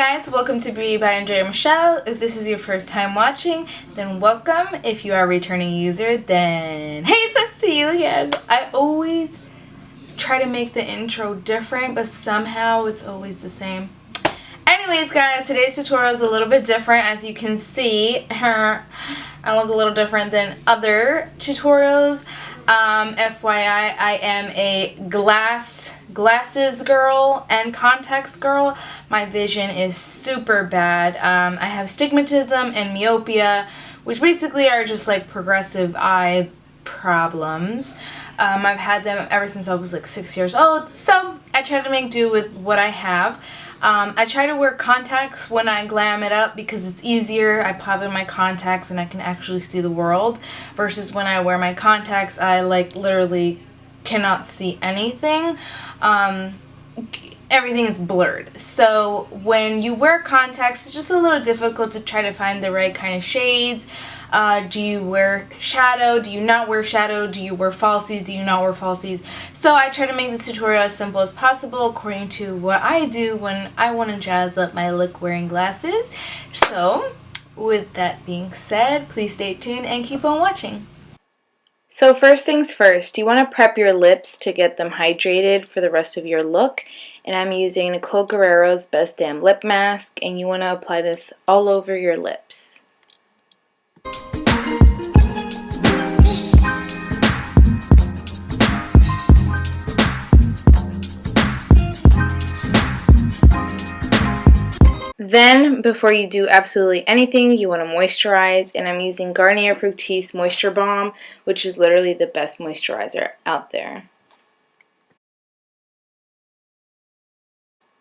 guys, welcome to Beauty by AndreaMichelle. If this is your first time watching, then welcome. If you are a returning user, then hey, it's nice to see you again. I always try to make the intro different, but somehow it's always the same. Anyways guys, today's tutorial is a little bit different. As you can see, I look a little different than other tutorials. FYI, I am a glasses girl and contacts girl. My vision is super bad. I have stigmatism and myopia, which basically are just like progressive eye problems. I've had them ever since I was like 6 years old, so I try to make do with what I have. I try to wear contacts when I glam it up because it's easier. I pop in my contacts and I can actually see the world, versus when I wear my contacts I like literally cannot see anything. Everything is blurred. So when you wear contacts, it's just a little difficult to try to find the right kind of shades. Do you wear shadow? Do you not wear shadow? Do you wear falsies? Do you not wear falsies? So I try to make this tutorial as simple as possible according to what I do when I want to jazz up my look wearing glasses. So with that being said, please stay tuned and keep on watching. So first things first, you want to prep your lips to get them hydrated for the rest of your look. And I'm using Nicole Guerrero's Best Damn Lip Mask, and you want to apply this all over your lips. Then, before you do absolutely anything, you want to moisturize, and I'm using Garnier Fructis Moisture Balm, which is literally the best moisturizer out there.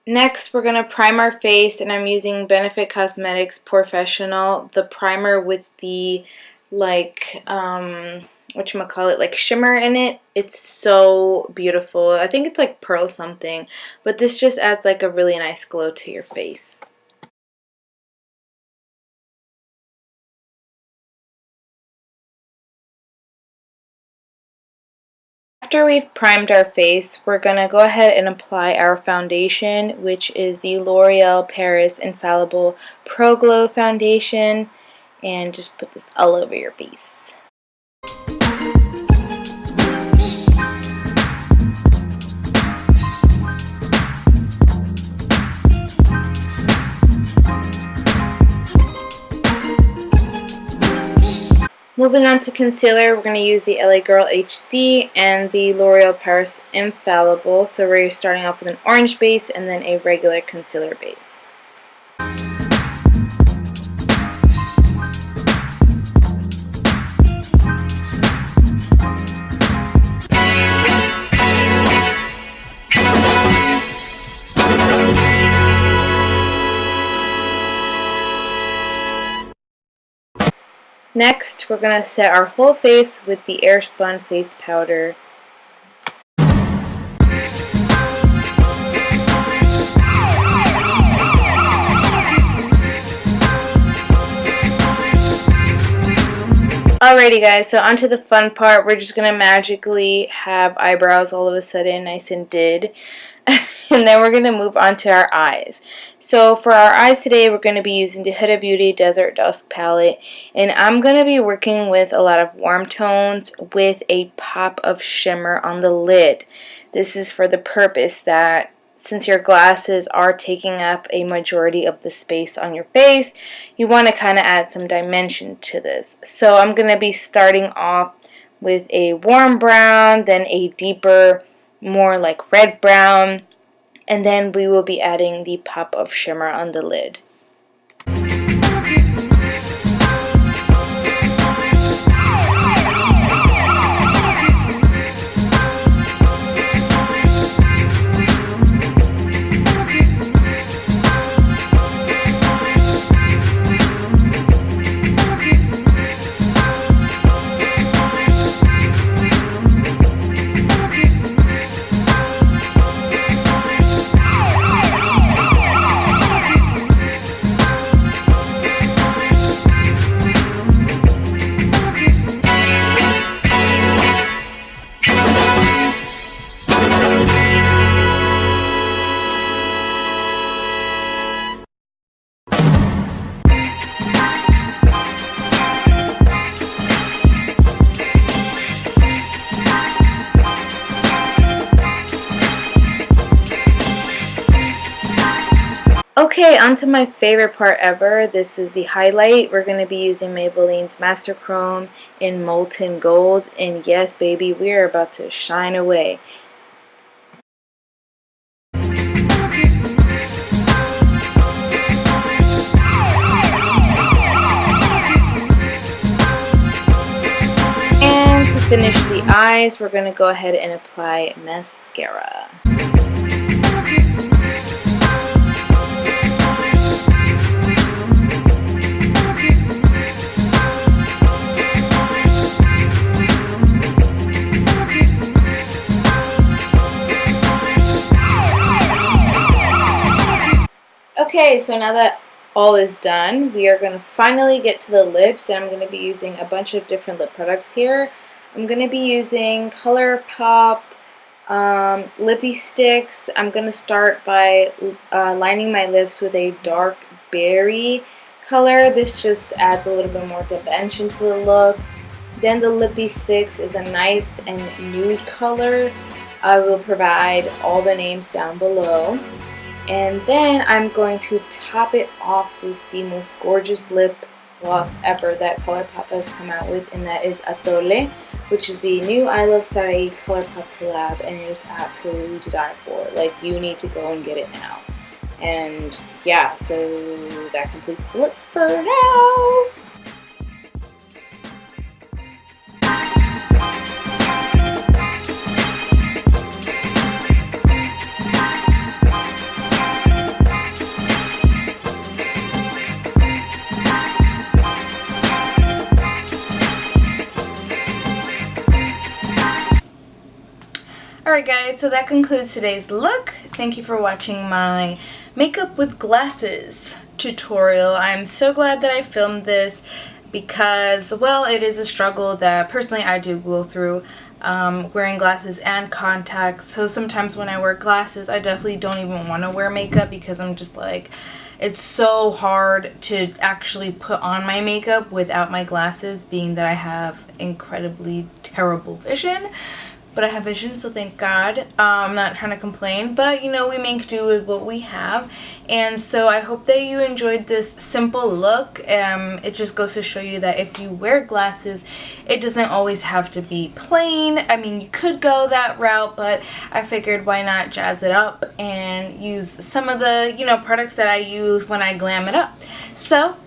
Next, we're going to prime our face, and I'm using Benefit Cosmetics Professional, the primer with the, like, whatchamacallit, like shimmer in it. It's so beautiful. I think it's like pearl something, but this just adds like a really nice glow to your face. After we've primed our face, we're going to go ahead and apply our foundation, which is the L'Oreal Paris Infallible Pro Glow Foundation, and just put this all over your face. Moving on to concealer, we're going to use the LA Girl HD and the L'Oreal Paris Infallible. So we're starting off with an orange base and then a regular concealer base. Next, we're going to set our whole face with the Airspun face powder. Alrighty guys, so on to the fun part. We're just going to magically have eyebrows all of a sudden, nice and did. And then we're going to move on to our eyes. So for our eyes today, we're going to be using the Huda Beauty Desert Dusk palette. And I'm going to be working with a lot of warm tones with a pop of shimmer on the lid. This is for the purpose that since your glasses are taking up a majority of the space on your face, you want to kind of add some dimension to this. So I'm going to be starting off with a warm brown, then a deeper, more like red brown, and then we will be adding the pop of shimmer on the lid. Okay, on to my favorite part ever. This is the highlight. We're going to be using Maybelline's Master Chrome in Molten Gold. And yes, baby, we are about to shine away. And to finish the eyes, we're going to go ahead and apply mascara. Okay, so now that all is done, we are going to finally get to the lips, and I'm going to be using a bunch of different lip products here. I'm going to be using ColourPop lippy sticks. I'm going to start by lining my lips with a dark berry color. This just adds a little bit more dimension to the look. Then the lippy sticks is a nice and nude color. I will provide all the names down below. And then I'm going to top it off with the most gorgeous lip gloss ever that ColourPop has come out with, and that is Atole, which is the new I Love Sarai ColourPop collab, and it is absolutely to die for. Like, you need to go and get it now. And yeah, so that completes the look for now. Alright guys, so that concludes today's look. Thank you for watching my makeup with glasses tutorial. I'm so glad that I filmed this because, well, it is a struggle that personally I do go through, wearing glasses and contacts. So sometimes when I wear glasses, I definitely don't even want to wear makeup because I'm just like, it's so hard to actually put on my makeup without my glasses, being that I have incredibly terrible vision. But I have vision, so thank God. I'm not trying to complain, but you know, we make do with what we have. And so I hope that you enjoyed this simple look. It just goes to show you that if you wear glasses, it doesn't always have to be plain. I mean, you could go that route, but I figured why not jazz it up and use some of the, you know, products that I use when I glam it up. So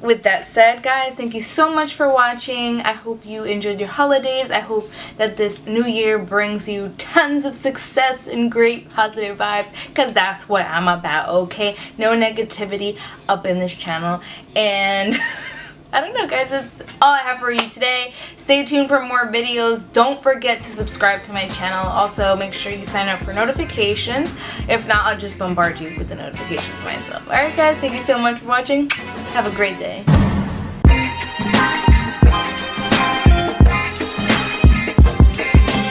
with that said, guys, thank you so much for watching. I hope you enjoyed your holidays. I hope that this new year brings you tons of success and great positive vibes, because that's what I'm about, okay? No negativity up in this channel. And I don't know, guys, that's all I have for you today. Stay tuned for more videos. Don't forget to subscribe to my channel. Also, make sure you sign up for notifications. If not, I'll just bombard you with the notifications myself. Alright, guys, thank you so much for watching. Have a great day.